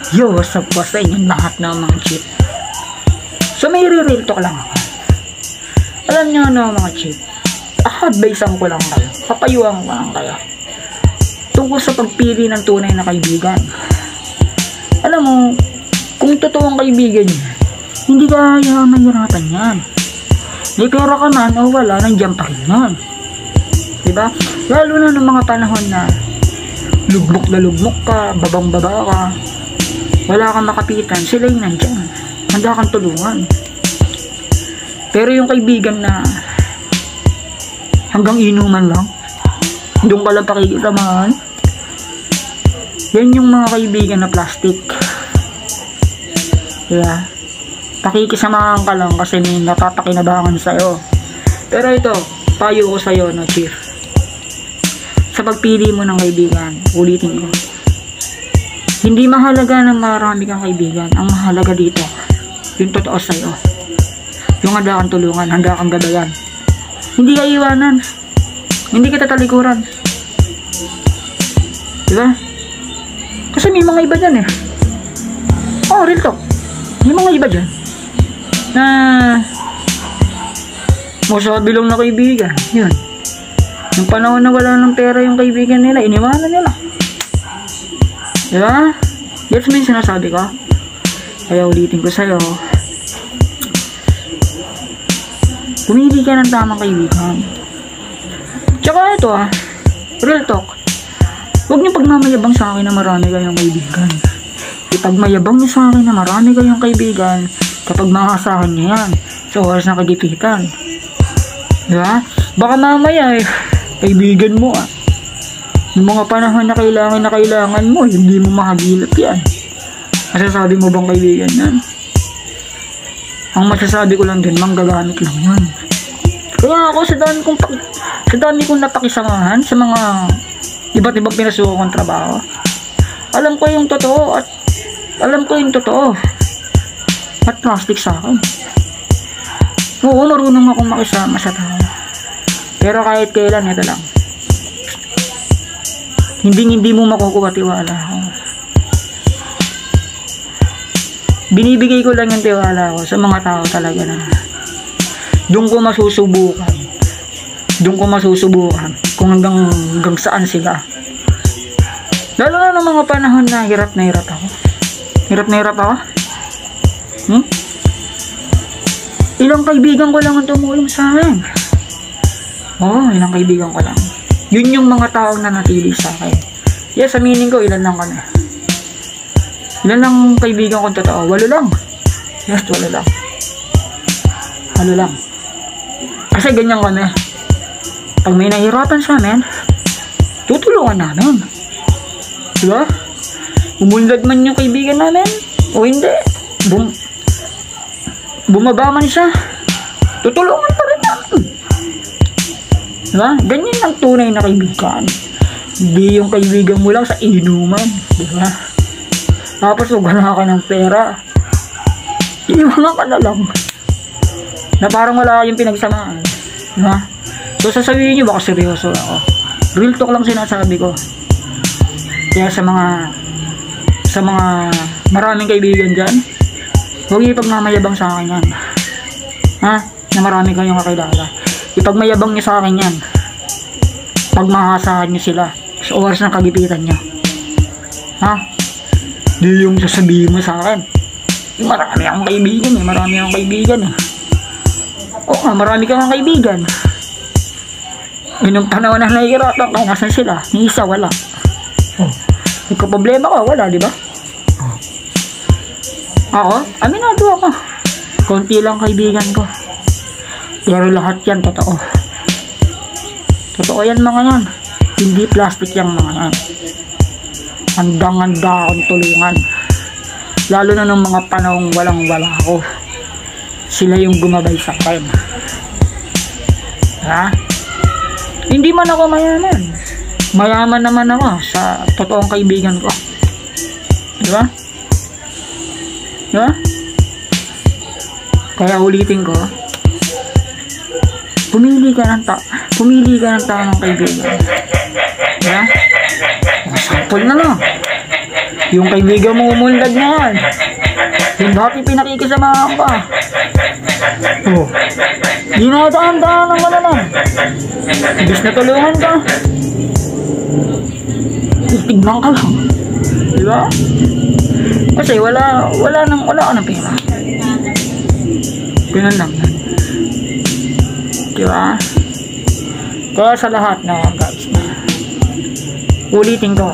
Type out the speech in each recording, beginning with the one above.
Yo, what's up po sa inyong lahat ng mga chip. So may real talk lang ako. Alam nyo ano mga chip, advice ko lang kayo, papayuhan ko lang kayo tungkol sa pagpili ng tunay na kaibigan. Alam mo, kung totoong kaibigan nyo, hindi kaya mahirapan yan. May pera ka man o wala, nandiyan pa rin yan. Diba? Lalo na ng mga panahon na lugmok na lugmok ka, babang baba ka, wala kang makapitan, sila yung nandyan. Handa kang tulungan. Pero yung kaibigan na hanggang inuman lang, doon ka lang pakikisamahan, yan yung mga kaibigan na plastic. Diba? Pakikisamahan ka lang kasi may napapakinabangan sa'yo. Pero ito, payo ko sa'yo, no, Chief. Sa pagpili mo ng kaibigan, ulitin ko, hindi mahalaga na marami kang kaibigan. Ang mahalaga dito, yung totoo sa'yo. Yung handa kang tulungan, handa kang gabayan. Hindi ka iwanan. Hindi kita talikuran. Diba? Kasi may mga iba dyan eh. Oh, real talk. May mga iba dyan na masabi lang na kaibigan. Yun. Yung panahon na wala ng pera yung kaibigan nila, iniwanan nila. Diba? Gets mo yung sinasabi ko? Kaya ulitin ko sa'yo, pumili ka ng tamang kaibigan. Tsaka ito real talk, huwag niyo pagmamayabang sa akin na marami kayong kaibigan. Ipagmayabang niyo sa akin na marami kayong kaibigan kapag makasahan niyo yan sa oras ng kagipitan. Diba? Baka mamaya kaibigan mo yung mga panahon na kailangan mo, hindi mo mahagilap yan. Masasabi mo bang kaibigan yan? Ang masasabi ko lang din, manggagamit lang yan. Kaya ako sa dami kong napakisamahan sa mga iba't ibang pinasuko kong trabaho, alam ko yung totoo at plastic sa akin. Oo, marunong akong makisama sa tao, pero kahit kailan, ito lang, hindi mo makukuha tiwala ko. Binibigay ko lang yung tiwala ko sa mga tao talaga na doon ko masusubukan kung hanggang saan sila. Lalo na ng mga panahon na hirap na hirap ako. Ilang kaibigan ko lang ang tumulong sa akin. Ilang kaibigan ko lang. Yun yung mga taong nanatili sa akin. Yes, aminin ko, ilan lang kami. Ilan lang kaibigan ko totoo? 8 lang. Yes, 8 lang. 8 lang. Kasi ganyan kami. Pag may nahirapan sa amin, tutulungan namin. Diba? Umunlad man yung kaibigan namin, o hindi. Bumaba man siya, tutulungan pa rin namin. Diba? Ganyan ang tunay na kaibigan. Hindi yung kaibigan mo lang sa inuman. Diba? Tapos wala ka ng pera, iiwanan ka na lang na parang wala kayong pinagsamaan. Diba? So sasabihin nyo, baka seryoso ako. Real talk lang sinasabi ko. Kaya sa mga maraming kaibigan dyan, huwag ipagmamayabang sa akin yan. Na marami kayong kakilala. Ipagmayabang nyo sa akin yan pagmakasahan nyo sila sa oras ng kagipitan nyo. Di yung sasabihin mo sa akin, marami akong kaibigan Oo nga, marami kang kaibigan. Yung panahon na nahihirapan ka, nasan sila? Ni isa wala. Nagka-problema ka, wala, di ba? Ako, aminado ako. Konti lang kaibigan ko, pero lahat yan totoo. Totoo yan mga yan. Hindi plastic yung mga yan. Handang-handa akong tulungan. Lalo na ng mga panahong walang-wala ako. Sila yung gumabay sa akin. Hindi man ako mayaman. Mayaman naman ako sa totoong kaibigan ko. Diba? Kaya ulitin ko, pumili ka ng tamang kaibigan. Diba? Sample na lang. Yung kaibigan mo umunlad na yan. Yung dati pinakikisamahan ka. Oh. Dinadaan-daan ka na lang. Ibig na tulungan ka. Tignan ka lang. Diba? Kasi wala ka ng pera. Ganun lang yan. Diba? Kaya sa lahat na guys, ulitin ko,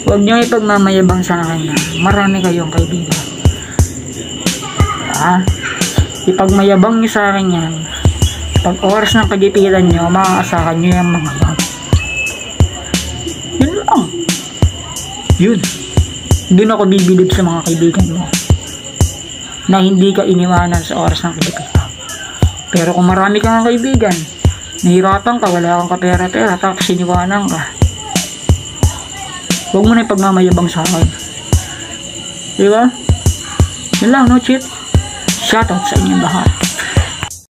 huwag nyo ipagmamayabang sa akin na marami kayong kaibigan. Ipagmayabang nyo sa akin yan. Pag oras ng kagipitan nyo, maaasahan nyo yung mga yan. Yun lang. Yun. Doon ako bibilib sa mga kaibigan mo na hindi ka iniwanan sa oras ng kagipitan. Pero kung marami kang kaibigan, nahirapan ka, wala kang kapera-pera, tapos iniwanan ka, huwag mo na ipagmamayabang sa akin. Diba? Yun lang, no, cheat? Shoutout sa inyong lahat.